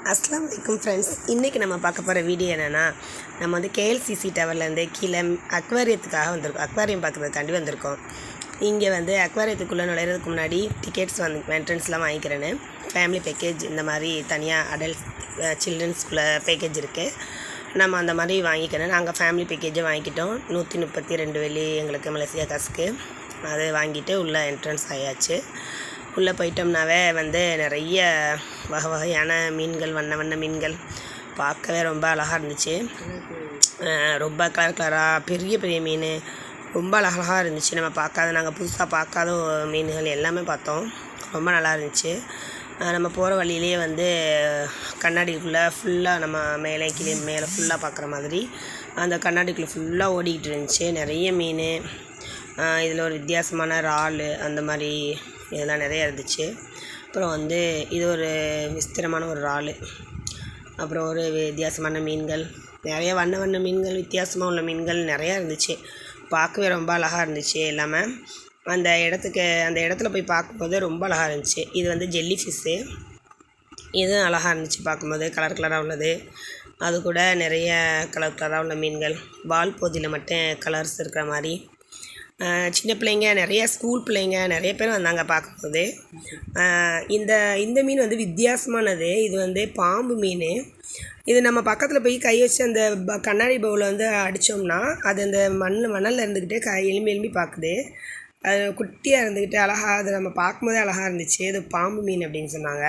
அஸ்ஸலாமு அலைக்கும் ஃப்ரெண்ட்ஸ். இன்றைக்கி நம்ம பார்க்க போகிற வீடியோ என்னென்னா, நம்ம வந்து கேஎல்சிசி டவர்லேருந்து கீழே அக்வாரியத்துக்காக வந்திருக்கோம். அக்வாரியம் பார்க்குறதுக்காண்டி வந்திருக்கோம். இங்கே வந்து அக்வாரியத்துக்குள்ளே நுழையிறதுக்கு முன்னாடி டிக்கெட்ஸ் என்ட்ரன்ஸ்லாம் வாங்கிக்கிறேன்னு ஃபேமிலி பேக்கேஜ் இந்த மாதிரி தனியாக அடல்ட்ஸ் சில்ட்ரன்ஸ்குள்ளே பேக்கேஜ் இருக்குது. நம்ம அந்த மாதிரி வாங்கிக்கிறேன். நாங்கள் ஃபேமிலி பேக்கேஜை வாங்கிக்கிட்டோம். 132 வெள்ளி எங்களுக்கு மலேசியா காசுக்கு. அதை வாங்கிட்டு உள்ளே என்ட்ரன்ஸ் ஆயாச்சு. உள்ளே போயிட்டோம்னாவே வந்து நிறைய வகையான மீன்கள், வண்ண மீன்கள் பார்க்கவே ரொம்ப அழகாக இருந்துச்சு. ரொம்ப கலராக பெரிய மீன் ரொம்ப அழகாக இருந்துச்சு. நாங்கள் புதுசாக பார்க்காத மீன்கள் எல்லாமே பார்த்தோம். ரொம்ப நல்லா இருந்துச்சு. நம்ம போகிற வழியிலே வந்து கண்ணாடிக்குள்ளே ஃபுல்லாக நம்ம மேலே ஃபுல்லாக பார்க்குற மாதிரி அந்த கண்ணாடிக்குள்ளே ஃபுல்லாக ஓடிக்கிட்டு இருந்துச்சு. நிறைய மீன், இதில் ஒரு வித்தியாசமான இறால் அந்த மாதிரி இதெல்லாம் நிறையா இருந்துச்சு. அப்புறம் வந்து இது ஒரு விசித்திரமான ஒரு இறால், அப்புறம் ஒரு வித்தியாசமான மீன்கள், நிறைய வண்ண மீன்கள், வித்தியாசமாக உள்ள மீன்கள் நிறையா இருந்துச்சு. பார்க்கவே ரொம்ப அழகாக இருந்துச்சு எல்லாமே. அந்த இடத்துல போய் பார்க்கும்போது ரொம்ப அழகாக இருந்துச்சு. இது வந்து ஜெல்லி ஃபிஷ்ஷு. இதுவும் அழகாக இருந்துச்சு பார்க்கும்போது, கலராக உள்ளது. அது கூட நிறைய கலராக உள்ள மீன்கள், வால் பகுதியில் மட்டும் கலர்ஸ் இருக்கிற மாதிரி. சின்ன பிள்ளைங்க, நிறைய ஸ்கூல் பிள்ளைங்க நிறைய பேர் வந்தாங்க பார்க்கும்போது. இந்த மீன் வந்து வித்தியாசமானது. இது வந்து பாம்பு மீன். இது நம்ம பக்கத்தில் போய் கை வச்சு அந்த கண்ணாடி பவுலில் வந்து அடித்தோம்னா அது அந்த மணலில் இருந்துக்கிட்டே எலும்பி பார்க்குது. அது குட்டியாக இருந்துக்கிட்டு அழகாக, அது நம்ம பார்க்கும்போதே அழகாக இருந்துச்சு. இது பாம்பு மீன் அப்படின்னு சொன்னாங்க.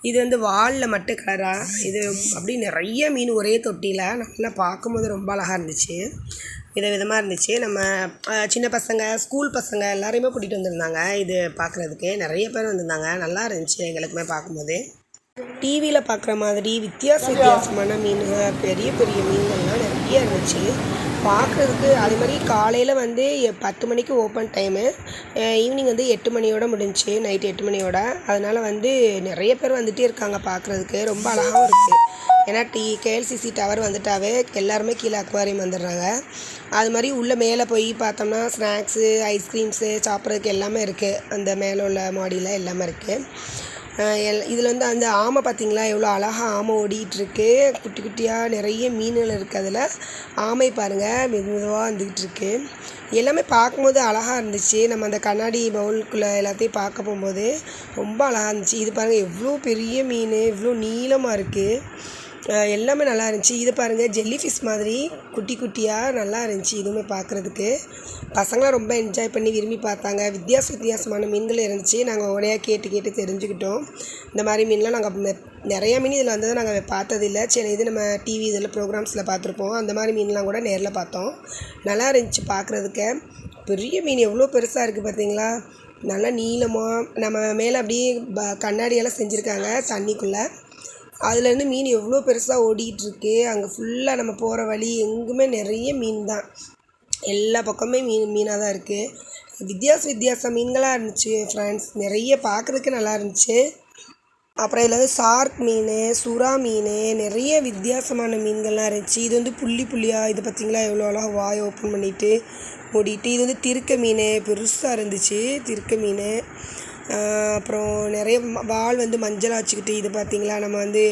இது வந்து வாலில் மட்டும் கலராக, இது அப்படி நிறைய மீன் ஒரே தொட்டியில் நல்லா பார்க்கும்போது ரொம்ப அழகாக இருந்துச்சு. விதமாக இருந்துச்சு. நம்ம சின்ன பசங்க, ஸ்கூல் பசங்க எல்லாரையுமே கூட்டிகிட்டு வந்திருந்தாங்க இது பார்க்குறதுக்கு. நிறைய பேர் வந்திருந்தாங்க. நல்லா இருந்துச்சு எங்களுக்குமே பார்க்கும்போது. டிவியில் பார்க்குற மாதிரி வித்தியாசமான மீன்கள், பெரிய மீன்கள்லாம் நிறைய இருந்துச்சு பார்க்குறதுக்கு. அதே மாதிரி காலையில் வந்து 10 மணிக்கு ஓப்பன் டைமு, ஈவினிங் வந்து 8 மணியோடு முடிஞ்சிச்சு, நைட்டு 8 மணியோட. அதனால் வந்து நிறைய பேர் வந்துகிட்டே இருக்காங்க பார்க்குறதுக்கு. ரொம்ப அழகாகவும் இருக்குது. ஏன்னா கேஎல்சிசி டவர் வந்துட்டாவே எல்லாருமே கீழே அக்வாரியம் வந்துடுறாங்க. அது மாதிரி உள்ளே மேலே போய் பார்த்தோம்னா ஸ்நாக்ஸு, ஐஸ்கிரீம்ஸு சாப்பிட்றதுக்கு எல்லாமே இருக்குது. அந்த மேலே உள்ள மாடியில் எல்லாமே இருக்குது. இதில் வந்து அந்த ஆமை பார்த்திங்களா, எவ்வளோ அழகாக ஆமை ஓடிக்கிட்டுருக்கு. குட்டியாக நிறைய மீன்கள் இருக்குது. அதில் ஆமை பாருங்கள் மெதுவாக வந்துக்கிட்டு இருக்கு. எல்லாமே பார்க்கும்போது அழகாக இருந்துச்சு. நம்ம அந்த கண்ணாடி பவுலுக்குள்ளே எல்லாத்தையும் பார்க்க போகும்போது ரொம்ப அழகாக இருந்துச்சு. இது பாருங்கள் எவ்வளோ பெரிய மீன், இவ்வளோ நீளமாக இருக்குது. எல்லாமே நல்லா இருந்துச்சு. இது பாருங்கள் ஜெல்லி ஃபிஷ் மாதிரி குட்டியாக நல்லா இருந்துச்சு. இதுவுமே பார்க்குறதுக்கு பசங்களாம் ரொம்ப என்ஜாய் பண்ணி விரும்பி பார்த்தாங்க. வித்தியாசமான மீன்கள் இருந்துச்சு. நாங்கள் உடனே கேட்டு தெரிஞ்சுக்கிட்டோம். இந்த மாதிரி மீன்லாம் நாங்கள் நிறையா மீன் இதில் வந்ததை நாங்கள் பார்த்ததில்லை. சரி, இது நம்ம டிவி இதில் ப்ரோக்ராம்ஸில் பார்த்துருப்போம். அந்த மாதிரி மீன்லாம் கூட நேரில் பார்த்தோம். நல்லா இருந்துச்சு பார்க்குறதுக்கு. பெரிய மீன் எவ்வளோ பெருசாக இருக்குது பார்த்தீங்களா, நல்லா நீளமாக. நம்ம மேலே அப்படியே கண்ணாடியெல்லாம் செஞ்சுருக்காங்க தண்ணிக்குள்ளே. அதுலேருந்து மீன் எவ்வளோ பெருசாக ஓடிகிட்ருக்கு. அங்கே ஃபுல்லாக நம்ம போகிற வழி எங்குமே நிறைய மீன் தான். எல்லா பக்கமே மீனாக தான் இருக்குது. வித்தியாச மீன்களாக இருந்துச்சு ஃப்ரெண்ட்ஸ். நிறைய பார்க்குறதுக்கு நல்லா இருந்துச்சு. அப்புறம் இதில் வந்து ஷார்க் மீன், சுறா மீன், நிறைய வித்தியாசமான மீன்கள்லாம் இருந்துச்சு. இது வந்து புள்ளியாக, இது பார்த்திங்களா எவ்வளோ அழகாக வாயை ஓப்பன் பண்ணிவிட்டு மூடிட்டு. இது வந்து திருக்க மீன் பெருசாக இருந்துச்சு, திருக்க மீன். அப்புறம் நிறைய வால் வந்து மஞ்சளாக வச்சுக்கிட்டு. இது பார்த்திங்களா, நம்ம வந்து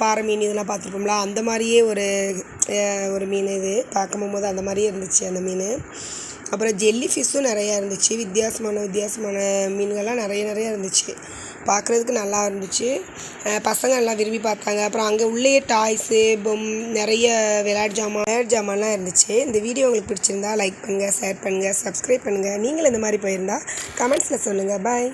பாறை மீன் இதெல்லாம் பார்த்துருப்போம்ல, அந்த மாதிரியே ஒரு மீன். இது பார்க்கும் போது அந்த மாதிரியே இருந்துச்சு அந்த மீன். அப்புறம் ஜெல்லி ஃபிஷ்ஷும் நிறையா இருந்துச்சு. வித்தியாசமான மீன்கள்லாம் நிறைய இருந்துச்சு. பார்க்குறதுக்கு நல்லா இருந்துச்சு. பசங்க எல்லாம் விரும்பி பார்த்தாங்க. அப்புறம் அங்கே உள்ளேயே டாய்ஸு, நிறைய விளையாட்டு ஜாமான்லாம் இருந்துச்சு. இந்த வீடியோ உங்களுக்கு பிடிச்சிருந்தா லைக் பண்ணுங்கள், ஷேர் பண்ணுங்கள், சப்ஸ்கிரைப் பண்ணுங்கள். நீங்களும் இந்த மாதிரி போயிருந்தால் கமெண்ட்ஸில் சொல்லுங்கள். பாய்.